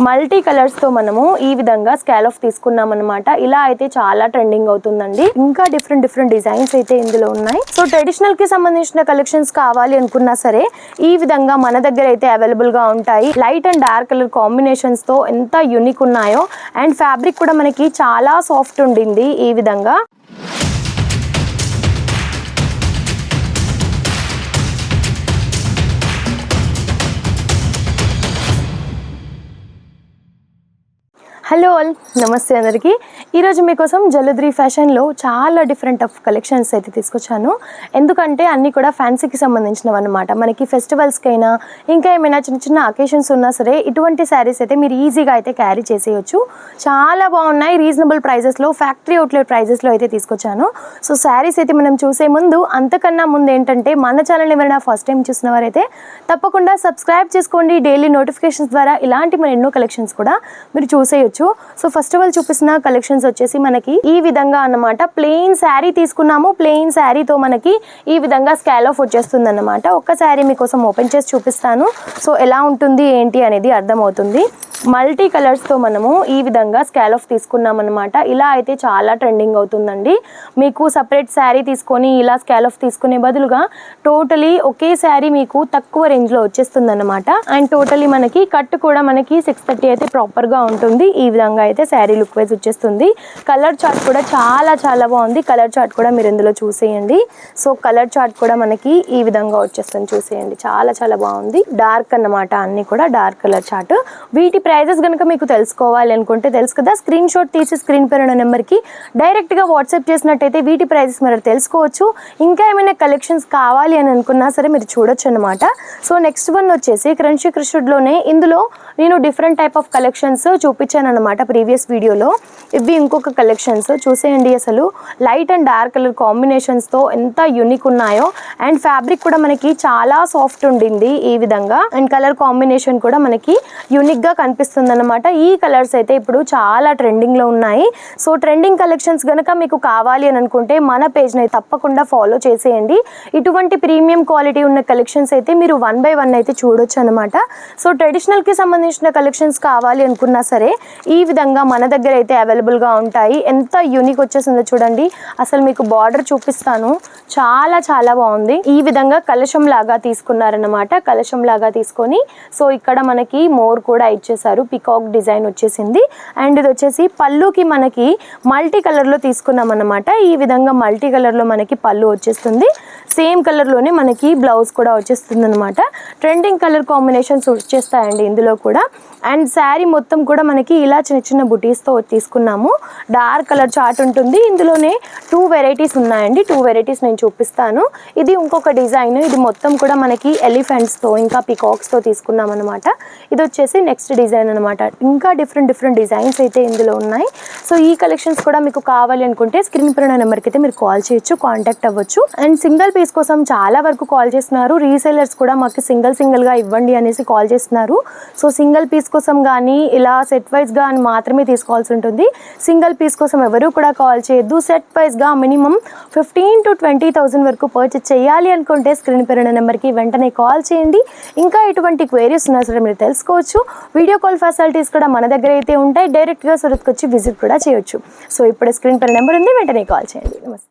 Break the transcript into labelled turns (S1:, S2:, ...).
S1: Multi colours తో మనము ఈ విధంగా స్కాలఫ్ తీసుకున్నాం అనమాట. ఇలా అయితే చాలా ట్రెండింగ్ అవుతుందండి. ఇంకా డిఫరెంట్ డిజైన్స్ అయితే ఇందులో ఉన్నాయి. సో ట్రెడిషనల్ కి సంబంధించిన కలెక్షన్స్ కావాలి అనుకున్నా సరే ఈ విధంగా మన దగ్గర అయితే అవైలబుల్ గా ఉంటాయి. Light and dark colour combinations తో ఎంత యూనిక్ ఉన్నాయో, అండ్ ఫ్యాబ్రిక్ కూడా మనకి చాలా సాఫ్ట్ ఉండింది. ఈ విధంగా హలో ఆల్, నమస్తే అందరికీ. ఈరోజు మీకోసం జలుద్రి ఫ్యాషన్లో చాలా డిఫరెంట్ ఆఫ్ కలెక్షన్స్ అయితే తీసుకొచ్చాను. ఎందుకంటే అన్నీ కూడా ఫ్యాన్సీకి సంబంధించినవి అనమాట. మనకి ఫెస్టివల్స్కైనా ఇంకా ఏమైనా చిన్న అకేషన్స్ ఉన్నా సరే ఇటువంటి శారీస్ అయితే మీరు ఈజీగా అయితే క్యారీ చేసేయచ్చు. చాలా బాగున్నాయి. రీజనబుల్ ప్రైజెస్లో, ఫ్యాక్టరీ అవుట్లెట్ ప్రైజెస్లో అయితే తీసుకొచ్చాను. సో శారీస్ అయితే మనం చూసే ముందు, అంతకన్నా ముందు ఏంటంటే మన ఛానల్ ఎవరైనా ఫస్ట్ టైం చూసిన వారైతే తప్పకుండా సబ్స్క్రైబ్ చేసుకోండి. డైలీ నోటిఫికేషన్స్ ద్వారా ఇలాంటి మన ఎన్నో కలెక్షన్స్ కూడా మీరు చూసేయచ్చు. సో ఫస్ట్ ఆఫ్ ఆల్ చూపిస్తున్న కలెక్షన్స్ వచ్చేసి మనకి ఈ విధంగా అన్నమాట. ప్లెయిన్ శారీ తీసుకున్నాము. ప్లెయిన్ శారీతో మనకి ఈ విధంగా స్కాలఫ్ వచ్చేస్తుంది అన్నమాట. ఒక్క శారీ మీకోసం ఓపెన్ చేసి చూపిస్తాను. సో ఎలా ఉంటుంది ఏంటి అనేది అర్థమవుతుంది. మల్టీ కలర్స్తో మనము ఈ విధంగా స్కాలఫ్ తీసుకున్నాం అనమాట. ఇలా అయితే చాలా ట్రెండింగ్ అవుతుందండి. మీకు సపరేట్ శారీ తీసుకొని ఇలా స్కాలఫ్ తీసుకునే బదులుగా టోటలీ ఒకే శారీ మీకు తక్కువ రేంజ్లో వచ్చేస్తుంది అనమాట. అండ్ టోటలీ మనకి కట్ కూడా మనకి 630 అయితే ప్రాపర్గా ఉంటుంది. ఈ విధంగా అయితే శారీ లుక్ వైజ్ వచ్చేస్తుంది. కలర్ చార్ట్ కూడా చాలా బాగుంది. కలర్ చార్ట్ కూడా మీరు ఇందులో చూసేయండి. సో కలర్ చార్ట్ కూడా మనకి ఈ విధంగా వచ్చేస్తుంది, చూసేయండి. చాలా బాగుంది. డార్క్ అన్నమాట, అన్ని కూడా డార్క్ కలర్ చార్ట్. వీటి ప్రైజెస్ కనుక మీకు తెలుసుకోవాలి అనుకుంటే తెలుసు కదా, స్క్రీన్ షాట్ తీసి స్క్రీన్ పైన ఉన్న నెంబర్కి డైరెక్ట్గా వాట్సాప్ చేసినట్టయితే వీటి ప్రైజెస్ మీరు తెలుసుకోవచ్చు. ఇంకా ఏమైనా కలెక్షన్స్ కావాలి అని అనుకున్నా సరే మీరు చూడొచ్చు అనమాట. సో నెక్స్ట్ వన్ వచ్చేసి క్రంచీ క్రిస్టెడ్లోనే ఇందులో నేను డిఫరెంట్ టైప్ ఆఫ్ కలెక్షన్స్ చూపించాను అనమాట ప్రీవియస్ వీడియోలో. ఇవి ఇంకొక కలెక్షన్స్ చూసేయండి. అసలు లైట్ అండ్ డార్క్ కలర్ కాంబినేషన్స్తో ఎంత యూనిక్ ఉన్నాయో, అండ్ ఫ్యాబ్రిక్ కూడా మనకి చాలా సాఫ్ట్ ఉండింది ఈ విధంగా. అండ్ కలర్ కాంబినేషన్ కూడా మనకి యూనిక్గా కనిపిస్తుంది అనమాట. ఈ కలర్స్ అయితే ఇప్పుడు చాలా ట్రెండింగ్లో ఉన్నాయి. సో ట్రెండింగ్ కలెక్షన్స్ కనుక మీకు కావాలి అని అనుకుంటే మన పేజ్ని తప్పకుండా ఫాలో చేసేయండి. ఇటువంటి ప్రీమియం క్వాలిటీ ఉన్న కలెక్షన్స్ అయితే మీరు 1 by 1 అయితే చూడొచ్చు అనమాట. సో ట్రెడిషనల్కి సంబంధించిన కలెక్షన్స్ కావాలి అనుకున్నా సరే ఈ విధంగా మన దగ్గర అయితే అవైలబుల్గా ఉంటాయి. ఎంత యూనిక్ వచ్చేసిందో చూడండి. అసలు మీకు బార్డర్ చూపిస్తాను. చాలా బాగుంది. ఈ విధంగా కలశం లాగా తీసుకున్నారనమాట. కలశం లాగా తీసుకొని సో ఇక్కడ మనకి మోర్ కూడా ఇచ్చేసారు. పికాక్ డిజైన్ వచ్చేసింది. అండ్ ఇది వచ్చేసి పళ్ళుకి మనకి మల్టీ కలర్లో తీసుకున్నాం అనమాట. ఈ విధంగా మల్టీ కలర్లో మనకి పళ్ళు వచ్చేస్తుంది. సేమ్ కలర్లోనే మనకి బ్లౌజ్ కూడా వచ్చేస్తుంది అనమాట. ట్రెండింగ్ కలర్ కాంబినేషన్స్ వచ్చేస్తాయండి ఇందులో కూడా. అండ్ శారీ మొత్తం కూడా మనకి ఇలా చిన్న బుటీస్తో తీసుకున్నాము. డార్క్ కలర్ చార్ట్ ఉంటుంది. ఇందులోనే 2 వెరైటీస్ ఉన్నాయండి. 2 వెరైటీస్ నేను చూపిస్తాను. ఇది ఇంకొక డిజైన్. ఇది మొత్తం కూడా మనకి ఎలిఫెంట్స్తో ఇంకా పికాక్స్తో తీసుకున్నాం అనమాట. ఇది వచ్చేసి నెక్స్ట్ డిజైన్ అనమాట. ఇంకా డిఫరెంట్ డిజైన్స్ అయితే ఇందులో ఉన్నాయి. సో ఈ కలెక్షన్స్ కూడా మీకు కావాలి అనుకుంటే స్క్రీన్ పైన నెంబర్కి అయితే మీరు కాల్ చేయొచ్చు, కాంటాక్ట్ అవ్వచ్చు. అండ్ సింగిల్ పీస్ కోసం చాలా వరకు కాల్ చేస్తున్నారు. రీసేలర్స్ కూడా మాకు సింగిల్గా ఇవ్వండి అనేసి కాల్ చేస్తున్నారు. సో సింగిల్ పీస్ కోసం కానీ ఇలా సెట్ వైజ్గా అని మాత్రమే తీసుకోవాల్సి ఉంటుంది. సింగిల్ పీస్ కోసం ఎవరు కూడా కాల్ చేయొద్దు. సెట్ వైజ్గా మినిమం 15,000 to 20,000 వరకు పర్చేస్ చేయాలి అనుకుంటే స్క్రీన్ పైన నెంబర్కి వెంటనే కాల్ చేయండి. ఇంకా ఎటువంటి క్వైరీస్ ఉన్నా సరే మీరు తెలుసుకోవచ్చు. వీడియో కాల్ ఫెసిలిటీస్ కూడా మన దగ్గర అయితే ఉంటాయి. డైరెక్ట్గా సూరత్కి వచ్చి విజిట్ కూడా చేయొచ్చు. సో ఇప్పుడు స్క్రీన్ పైన నెంబర్ ఉంది, వెంటనే కాల్ చేయండి. నమస్తే.